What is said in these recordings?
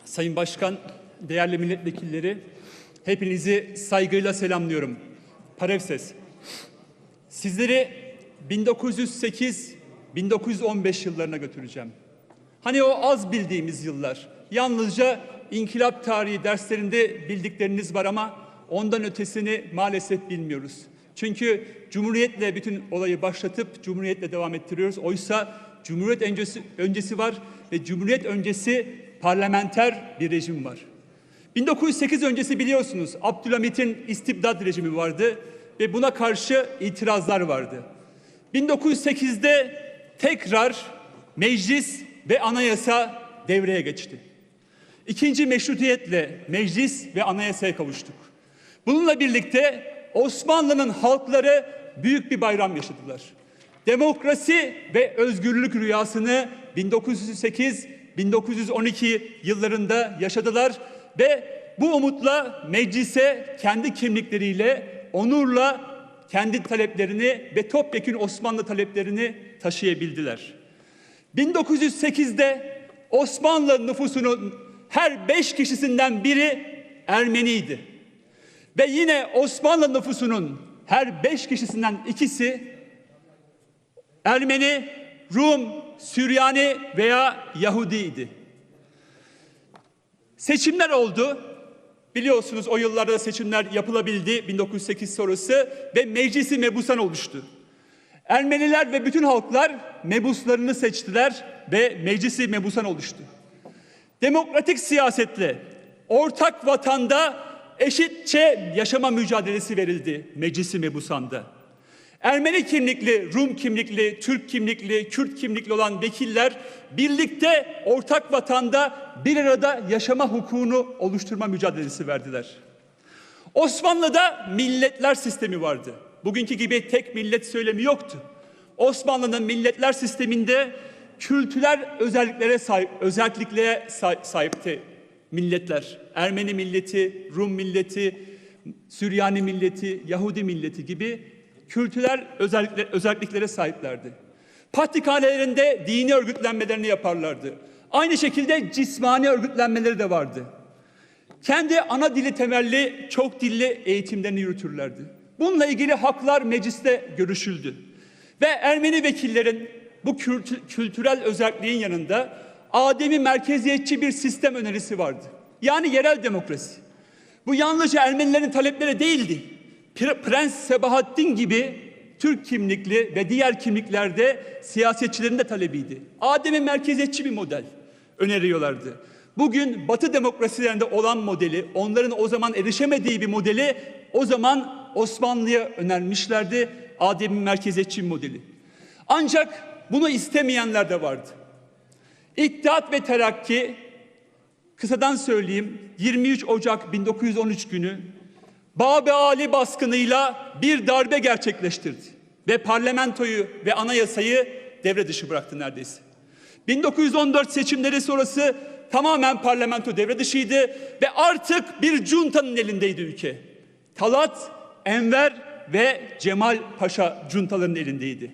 Sayın Başkan, değerli milletvekilleri, hepinizi saygıyla selamlıyorum. Parevses. Sizleri 1908-1915 yıllarına götüreceğim. Hani o az bildiğimiz yıllar. Yalnızca inkılap tarihi derslerinde bildikleriniz var ama ondan ötesini maalesef bilmiyoruz. Çünkü Cumhuriyet'le bütün olayı başlatıp Cumhuriyet'le devam ettiriyoruz. Oysa Cumhuriyet öncesi var ve Cumhuriyet öncesi parlamenter bir rejim var. 1908 öncesi biliyorsunuz Abdülhamit'in istibdat rejimi vardı ve buna karşı itirazlar vardı. 1908'de tekrar meclis ve anayasa devreye geçti. İkinci meşrutiyetle meclis ve anayasaya kavuştuk. Bununla birlikte Osmanlı'nın halkları büyük bir bayram yaşadılar. Demokrasi ve özgürlük rüyasını 1908-1912 yıllarında yaşadılar ve bu umutla meclise kendi kimlikleriyle, onurla kendi taleplerini ve topyekün Osmanlı taleplerini taşıyabildiler. 1908'de Osmanlı nüfusunun her 5 kişisinden biri Ermeniydi. Ve yine Osmanlı nüfusunun her 5 kişisinden ikisi Ermeni, Rum, Süryani veya Yahudiydi. Seçimler oldu. Biliyorsunuz o yıllarda seçimler yapılabildi 1908 sonrası ve meclisi mebusan oluştu. Ermeniler ve bütün halklar mebuslarını seçtiler ve meclisi mebusan oluştu. Demokratik siyasetle ortak vatanda eşitçe yaşama mücadelesi verildi meclisi mebusanda. Ermeni kimlikli, Rum kimlikli, Türk kimlikli, Kürt kimlikli olan vekiller birlikte ortak vatanda bir arada yaşama hukukunu oluşturma mücadelesi verdiler. Osmanlı'da milletler sistemi vardı. Bugünkü gibi tek millet söylemi yoktu. Osmanlı'nın milletler sisteminde kültürel özelliklere sahipti milletler. Ermeni milleti, Rum milleti, Süryani milleti, Yahudi milleti gibi kültürel özelliklere sahiplerdi. Patrikhanelerinde dini örgütlenmelerini yaparlardı. Aynı şekilde cismani örgütlenmeleri de vardı. Kendi ana dili temelli çok dilli eğitimlerini yürütürlerdi. Bununla ilgili haklar mecliste görüşüldü. Ve Ermeni vekillerin bu kültürel özelliğin yanında ademi merkeziyetçi bir sistem önerisi vardı. Yani yerel demokrasi. Bu yalnızca Ermenilerin talepleri değildi. Prens Sebahattin gibi Türk kimlikli ve diğer kimliklerde siyasetçilerin de talebiydi. Ademi merkeziyetçi bir model öneriyorlardı. Bugün Batı demokrasilerinde olan modeli, onların o zaman erişemediği bir modeli o zaman Osmanlı'ya önermişlerdi. Ademi merkeziyetçi bir modeli. Ancak bunu istemeyenler de vardı. İttihat ve Terakki, kısadan söyleyeyim, 23 Ocak 1913 günü Bab-ı baskınıyla bir darbe gerçekleştirdi ve parlamentoyu ve anayasayı devre dışı bıraktı neredeyse. 1914 seçimleri sonrası tamamen parlamento devre dışıydı ve artık bir cuntanın elindeydi ülke. Talat, Enver ve Cemal Paşa cuntalarının elindeydi.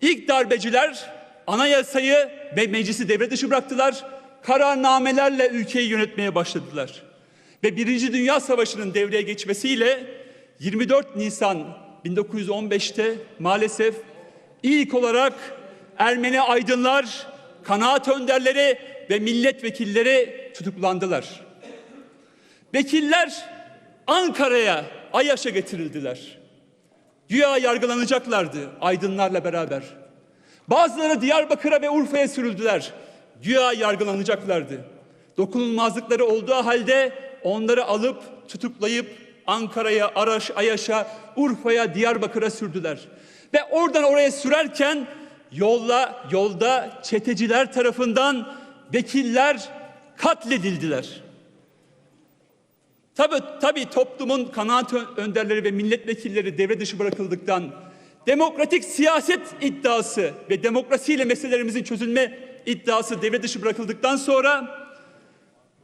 İlk darbeciler anayasayı ve meclisi devre dışı bıraktılar. Kararnamelerle ülkeyi yönetmeye başladılar. Ve Birinci Dünya Savaşı'nın devreye geçmesiyle 24 Nisan 1915'te maalesef ilk olarak Ermeni aydınlar, kanaat önderleri ve milletvekilleri tutuklandılar. Vekiller Ankara'ya, Ayaş'a getirildiler. Güya yargılanacaklardı aydınlarla beraber. Bazıları Diyarbakır'a ve Urfa'ya sürüldüler. Güya yargılanacaklardı. Dokunulmazlıkları olduğu halde onları alıp tutuklayıp Ankara'ya, Ayaş'a, Urfa'ya, Diyarbakır'a sürdüler. Ve oradan oraya sürerken yolda çeteciler tarafından vekiller katledildiler. Tabii toplumun kanaat önderleri ve milletvekilleri devre dışı bırakıldıktan, demokratik siyaset iddiası ve demokrasiyle meselelerimizin çözülme iddiası devre dışı bırakıldıktan sonra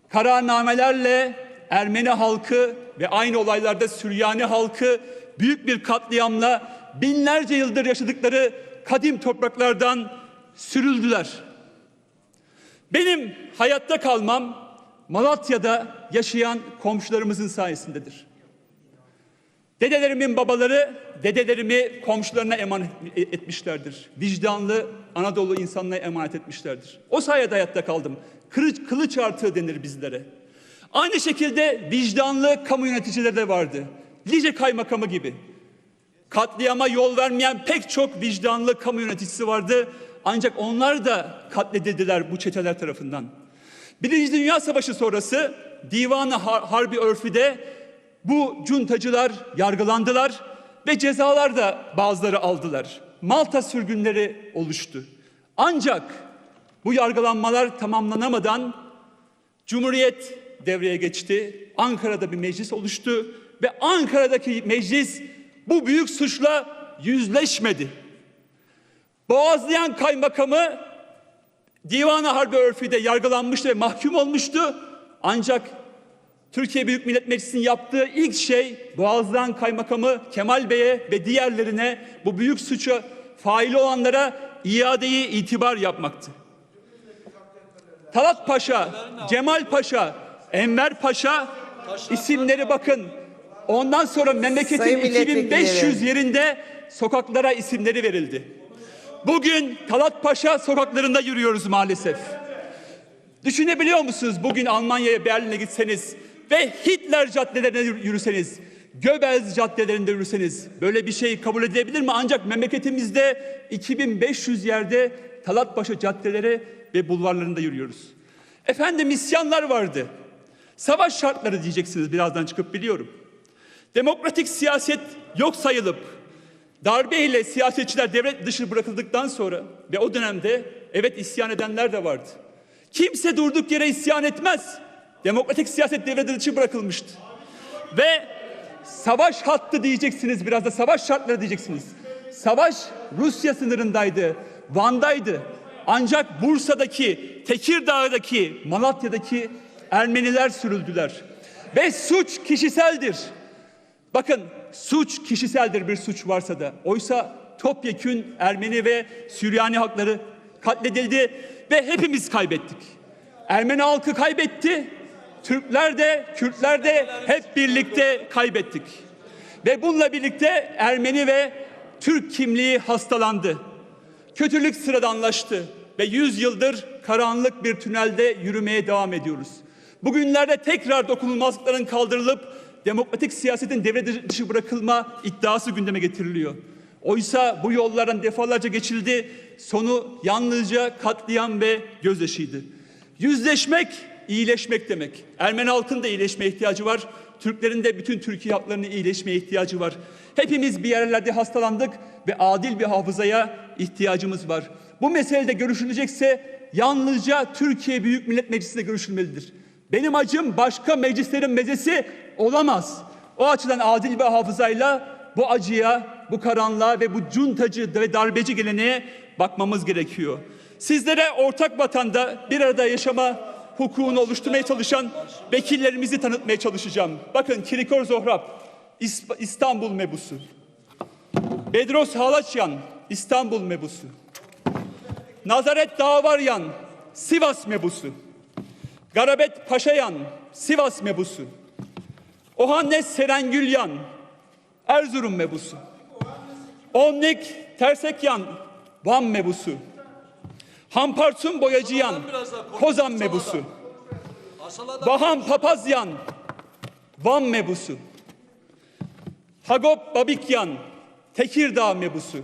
kararnamelerle Ermeni halkı ve aynı olaylarda Süryani halkı büyük bir katliamla binlerce yıldır yaşadıkları kadim topraklardan sürüldüler. Benim hayatta kalmam Malatya'da yaşayan komşularımızın sayesindedir. Dedilerimin babaları dedelerimi komşularına emanet etmişlerdir. Vicdanlı Anadolu insanına emanet etmişlerdir. O sayede hayatta kaldım. Kılıç artığı denir bizlere. Aynı şekilde vicdanlı kamu yöneticileri de vardı. Lice Kaymakamı gibi. Katliama yol vermeyen pek çok vicdanlı kamu yöneticisi vardı. Ancak onlar da katledildiler bu çeteler tarafından. Birinci Dünya Savaşı sonrası Divan-ı Harbi Örfü'de bu cuntacılar yargılandılar ve cezalar da bazıları aldılar. Malta sürgünleri oluştu. Ancak bu yargılanmalar tamamlanamadan Cumhuriyet devreye geçti. Ankara'da bir meclis oluştu ve Ankara'daki meclis bu büyük suçla yüzleşmedi. Boğazlayan kaymakamı Divan-ı Harbi Örfü'de yargılanmıştı ve mahkum olmuştu. Ancak Türkiye Büyük Millet Meclisi'nin yaptığı ilk şey Boğazlayan kaymakamı Kemal Bey'e ve diğerlerine, bu büyük suça faili olanlara iadeyi itibar yapmaktı. Talat Paşa, Cemal Paşa, Enver Paşa isimleri bakın. Ondan sonra memleketin 2500 yerinde sokaklara isimleri verildi. Bugün Talat Paşa sokaklarında yürüyoruz maalesef. Düşünebiliyor musunuz? Bugün Almanya'ya, Berlin'e gitseniz ve Hitler caddelerine yürüseniz, Göbels caddelerinde yürüseniz böyle bir şey kabul edilebilir mi? Ancak memleketimizde 2500 yerde Talat Paşa caddeleri ve bulvarlarında yürüyoruz. Efendim isyanlar vardı. Savaş şartları diyeceksiniz birazdan çıkıp biliyorum. Demokratik siyaset yok sayılıp darbeyle siyasetçiler devlet dışı bırakıldıktan sonra ve o dönemde evet isyan edenler de vardı. Kimse durduk yere isyan etmez. Demokratik siyaset devlet dışı bırakılmıştı. Ve savaş hattı diyeceksiniz, biraz da savaş şartları diyeceksiniz. Savaş Rusya sınırındaydı, Van'daydı. Ancak Bursa'daki, Tekirdağ'daki, Malatya'daki Ermeniler sürüldüler. Ve suç kişiseldir. Bakın suç kişiseldir bir suç varsa da. Oysa topyekün Ermeni ve Süryani halkları katledildi ve hepimiz kaybettik. Ermeni halkı kaybetti, Türkler de, Kürtler de hep birlikte kaybettik. Ve bununla birlikte Ermeni ve Türk kimliği hastalandı. Kötülük sıradanlaştı ve 100 yıldır karanlık bir tünelde yürümeye devam ediyoruz. Bugünlerde tekrar dokunulmazlıkların kaldırılıp demokratik siyasetin devre dışı bırakılma iddiası gündeme getiriliyor. Oysa bu yollardan defalarca geçildi, sonu yalnızca katliam ve gözyaşıydı. Yüzleşmek, iyileşmek demek. Ermeni halkının da iyileşmeye ihtiyacı var. Türklerin de bütün Türkiye halklarının iyileşmeye ihtiyacı var. Hepimiz bir yerlerde hastalandık ve adil bir hafızaya ihtiyacımız var. Bu meselede görüşülecekse yalnızca Türkiye Büyük Millet Meclisi'nde görüşülmelidir. Benim acım başka meclislerin mezesi olamaz. O açıdan adil bir hafızayla bu acıya, bu karanlığa ve bu cuntacı ve darbeci geleneğe bakmamız gerekiyor. Sizlere ortak vatanda bir arada yaşama hukukunu oluşturmaya çalışan vekillerimizi tanıtmaya çalışacağım. Bakın Kirikor Zohrab, İstanbul mebusu. Bedros Halaçyan, İstanbul mebusu. Nazaret Dağvaryan, Sivas mebusu. Garabet Paşayan, Sivas mebusu. Ohannes Serengülyan, Erzurum mebusu. Onnik Tersekyan, Van mebusu. Hampartun Boyacıyan, Kozan mebusu. Baham Papazyan, Van mebusu. Hagop Babikyan, Tekirdağ mebusu.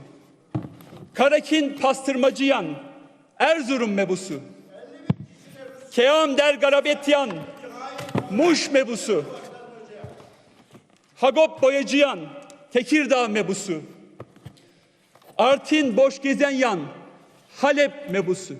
Karakin Pastırmacıyan, Erzurum mebusu. Keam Der Garabetyan, Muş mebusu. Hagop Boyacıyan, Tekirdağ mebusu. Artin Boşgezenyan, Halep mebusu.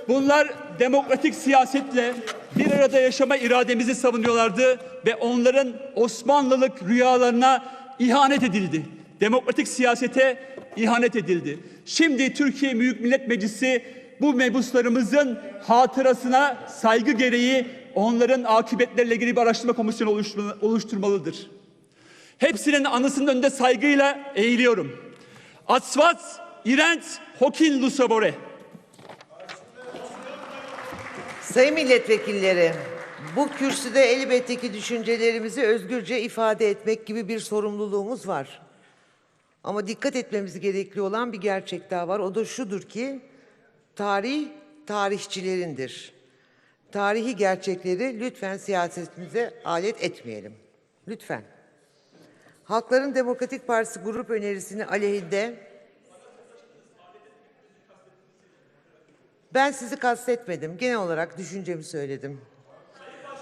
Bunlar demokratik siyasetle bir arada yaşama irademizi savunuyorlardı ve onların Osmanlılık rüyalarına ihanet edildi. Demokratik siyasete ihanet edildi. Şimdi Türkiye Büyük Millet Meclisi bu mebuslarımızın hatırasına saygı gereği onların akıbetleriyle ilgili bir araştırma komisyonu oluşturmalıdır. Hepsinin anısının önünde saygıyla eğiliyorum. Atsvat İrent Hokin Lusabore. Sayın milletvekilleri, bu kürsüde elbette ki düşüncelerimizi özgürce ifade etmek gibi bir sorumluluğumuz var. Ama dikkat etmemiz gerekli olan bir gerçek daha var. O da şudur ki, tarih tarihçilerindir. Tarihi gerçekleri lütfen siyasetimize alet etmeyelim. Lütfen. Halkların Demokratik Partisi grup önerisini aleyhinde ben sizi kastetmedim. Genel olarak düşüncemi söyledim.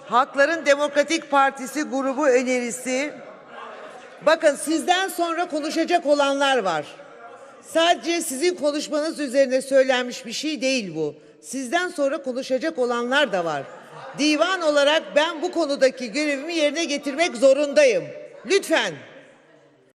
Halkların Demokratik Partisi grubu önerisi, bakın sizden sonra konuşacak olanlar var. Sadece sizin konuşmanız üzerine söylenmiş bir şey değil bu. Sizden sonra konuşacak olanlar da var. Divan olarak ben bu konudaki görevimi yerine getirmek zorundayım. Lütfen.